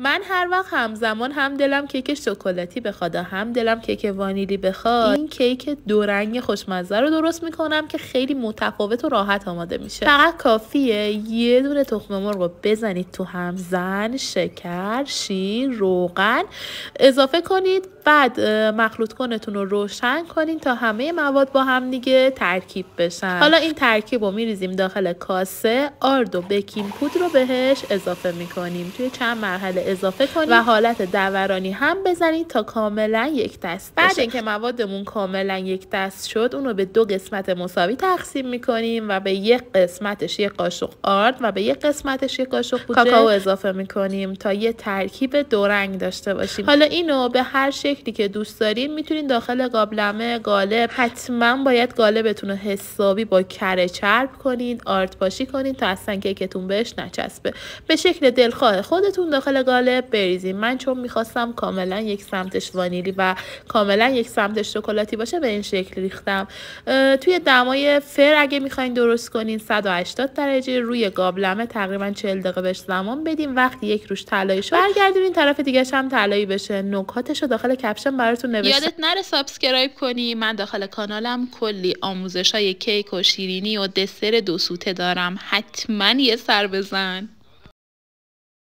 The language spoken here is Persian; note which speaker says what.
Speaker 1: من هر وقت همزمان هم دلم کیک شکلاتی بخواد هم دلم کیک وانیلی بخواد، این کیک دو رنگ خوشمزه رو درست میکنم که خیلی متفاوت و راحت آماده میشه. فقط کافیه یه دونه تخم مرغ رو بزنید تو همزن، شکر، شیر، روغن اضافه کنید، بعد مخلوط کنتون رو روشن کنین تا همه مواد با هم دیگه ترکیب بشن. حالا این ترکیب رو میریزیم داخل کاسه، آرد و بیکینگ پودر رو بهش اضافه میکنیم، توی چند مرحله اضافه کنید و حالت دورانی هم بزنید تا کاملا یک دست بشه. بعد اینکه موادمون کاملا یک دست شد، اون رو به دو قسمت مساوی تقسیم میکنیم و به یک قسمتش یک قاشق آرد و به یک قسمتش یک قاشق کاکائو اضافه میکنیم تا یه ترکیب دو رنگ داشته باشیم. حالا اینو به هر شکلی که دوست دارین میتونین داخل قابلمه، قالب، حتما باید قالبتون رو حسابی با کره چرب کنین، آرد پاشی کنین تا اصلا کیکتون بهش نچسبه. به شکل دلخواه خودتون داخل قالب بریزین. من چون میخواستم کاملا یک سمتش وانیلی و کاملا یک سمتش شکلاتی باشه به این شکل ریختم. توی دمای فر اگه میخواین درست کنین 180 درجه روی قابلمه تقریبا 40 دقیقه بهش زمان بدین. وقتی یک روش طلایی شد برگردونین طرف دیگه‌ش هم طلایی بشه. نکاتشو داخل کپشن براتون نوشتم.
Speaker 2: یادت نره سابسکرایب کنی. من داخل کانالم کلی آموزشای کیک و شیرینی و دسر 2 سوته دارم، حتما یه سر بزن.